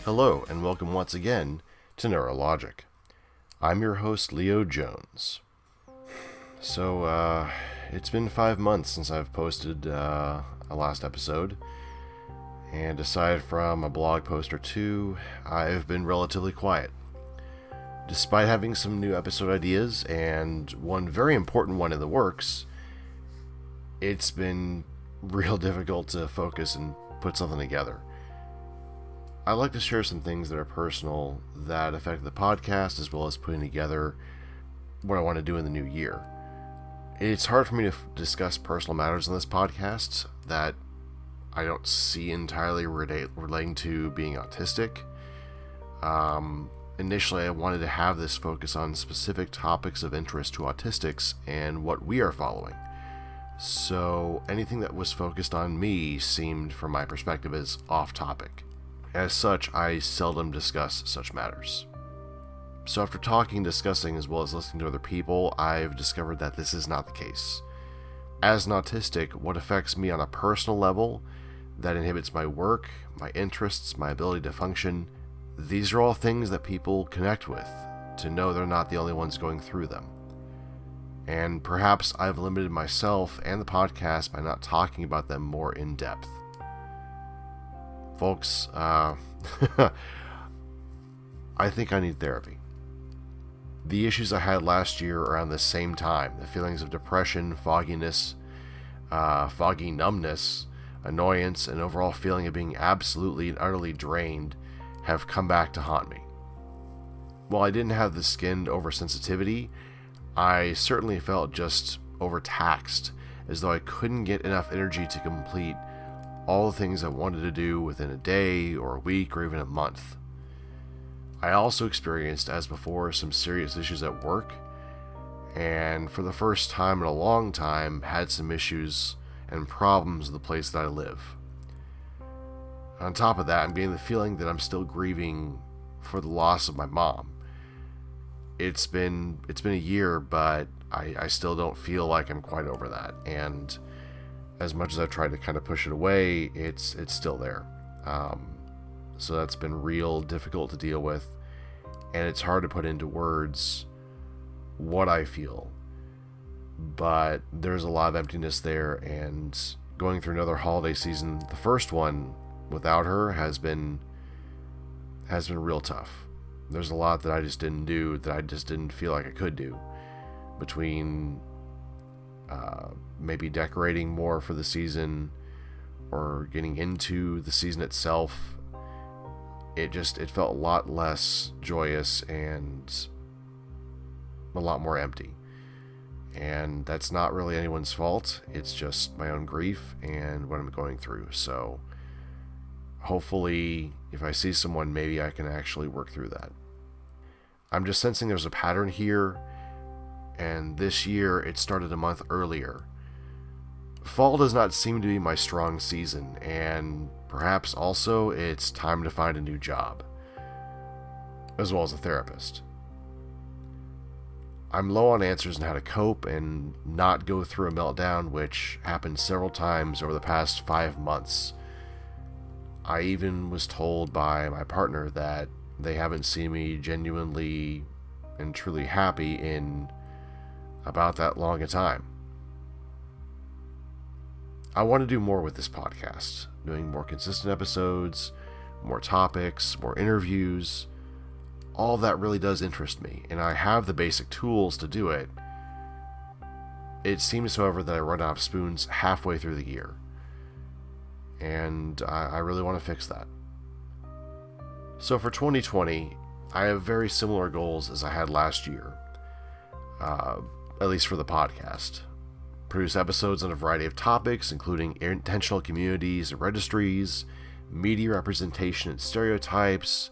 Hello, and welcome once again to Neurologic. I'm your host, Leo Jones. So, it's been 5 months since I've posted a last episode, and aside from a blog post or two, I've been relatively quiet. Despite having some new episode ideas, and one very important one in the works, it's been real difficult to focus and put something together. I'd like to share some things that are personal that affect the podcast, as well as putting together what I want to do in the new year. It's hard for me to discuss personal matters on this podcast that I don't see entirely relating to being autistic. Initially, I wanted to have this focus on specific topics of interest to autistics and what we are following. So anything that was focused on me seemed, from my perspective, as off topic. As such, I seldom discuss such matters. So after talking, discussing, as well as listening to other people, I've discovered that this is not the case. As an autistic, what affects me on a personal level that inhibits my work, my interests, my ability to function, these are all things that people connect with, to know they're not the only ones going through them. And perhaps I've limited myself and the podcast by not talking about them more in depth. Folks, I think I need therapy. The issues I had last year around the same time, the feelings of depression, fogginess, foggy numbness, annoyance, and overall feeling of being absolutely and utterly drained, have come back to haunt me. While I didn't have the skin oversensitivity, I certainly felt just overtaxed, as though I couldn't get enough energy to complete all the things I wanted to do within a day or a week or even a month. I also experienced, as before, some serious issues at work, and for the first time in a long time, had some issues and problems with the place that I live. On top of that, I'm getting the feeling that I'm still grieving for the loss of my mom. It's been a year, but I still don't feel like I'm quite over that, and as much as I've tried to kind of push it away, it's still there. So that's been real difficult to deal with, and it's hard to put into words what I feel. But there's a lot of emptiness there, and going through another holiday season, the first one without her has been real tough. There's a lot that I just didn't do, that I just didn't feel like I could do, between maybe decorating more for the season or getting into the season itself. It felt a lot less joyous and a lot more empty. And that's not really anyone's fault. It's just my own grief and what I'm going through. So hopefully, if I see someone, maybe I can actually work through that. I'm just sensing there's a pattern here, and this year it started a month earlier. Fall does not seem to be my strong season, and perhaps also it's time to find a new job, as well as a therapist. I'm low on answers on how to cope and not go through a meltdown, which happened several times over the past 5 months. I even was told by my partner that they haven't seen me genuinely and truly happy in about that long a time. I want to do more with this podcast, doing more consistent episodes, more topics, more interviews. All of that really does interest me, and I have the basic tools to do it. It seems, however, that I run out of spoons halfway through the year, and I really want to fix that. So for 2020, I have very similar goals as I had last year, at least for the podcast. Produce episodes on a variety of topics, including intentional communities and registries, media representation and stereotypes,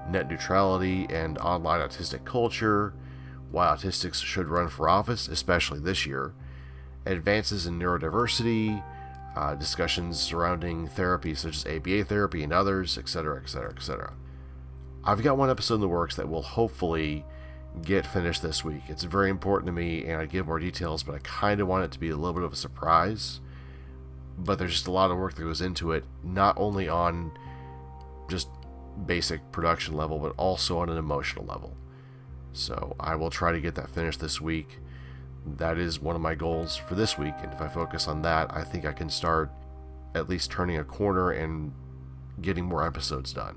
net neutrality and online autistic culture, why autistics should run for office, especially this year, advances in neurodiversity, discussions surrounding therapy such as ABA therapy and others, etc., etc., etc. I've got one episode in the works that will hopefully get finished this week. It's very important to me, and I'd give more details, but I kind of want it to be a little bit of a surprise. But there's just a lot of work that goes into it, not only on just basic production level, but also on an emotional level. So I will try to get that finished this week. That is one of my goals for this week, and if I focus on that, I think I can start at least turning a corner and getting more episodes done.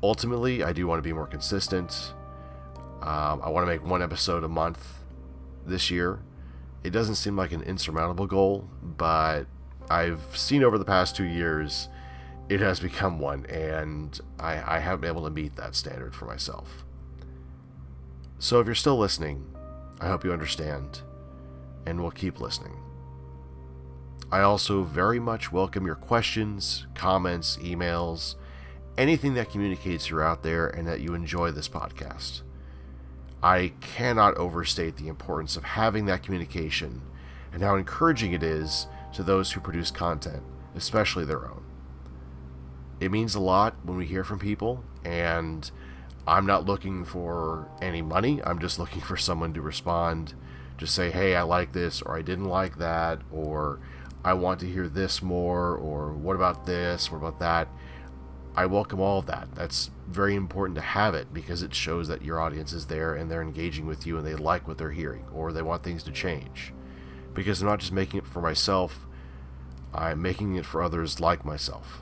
Ultimately, I do want to be more consistent. I want to make one episode a month this year. It doesn't seem like an insurmountable goal, but I've seen over the past 2 years it has become one, and I haven't been able to meet that standard for myself. So if you're still listening, I hope you understand, and will keep listening. I also very much welcome your questions, comments, emails, anything that communicates you're out there and that you enjoy this podcast. I cannot overstate the importance of having that communication and how encouraging it is to those who produce content, especially their own. It means a lot when we hear from people, and I'm not looking for any money. I'm just looking for someone to respond, just say, hey, I like this, or I didn't like that, or I want to hear this more, or what about this, what about that? I welcome all of that. That's very important to have it because it shows that your audience is there and they're engaging with you and they like what they're hearing, or they want things to change. Because I'm not just making it for myself, I'm making it for others like myself.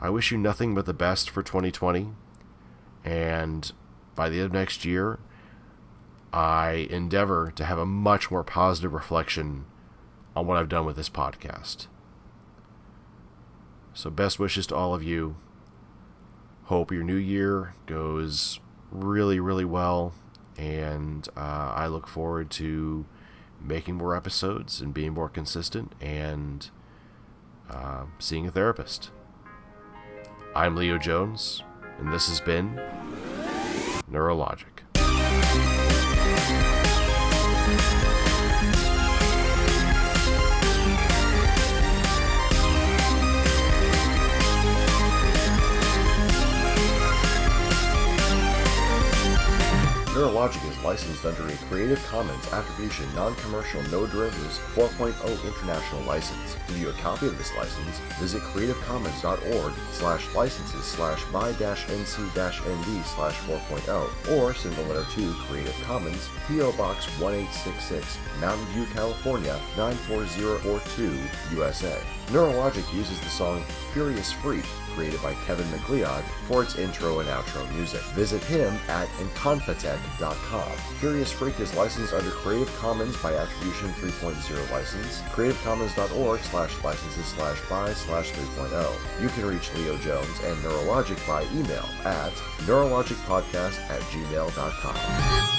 I wish you nothing but the best for 2020, and by the end of next year, I endeavor to have a much more positive reflection on what I've done with this podcast. So best wishes to all of you. Hope your new year goes really, really well, and I look forward to making more episodes and being more consistent and seeing a therapist. I'm Leo Jones, and this has been Neurologic. Neurologic is licensed under a Creative Commons Attribution Non-Commercial No Derivatives 4.0 International License. To view a copy of this license, visit creativecommons.org/licenses/by-nc-nd/4.0 or send a letter to Creative Commons, P.O. Box 1866, Mountain View, California 94042, USA. Neurologic uses the song Furious Freak, created by Kevin MacLeod, for its intro and outro music. Visit him at inconfitech.com. Furious Freak is licensed under Creative Commons by Attribution 3.0 license, creativecommons.org/licenses/by/3.0. You can reach Leo Jones and Neurologic by email at neurologicpodcast@gmail.com.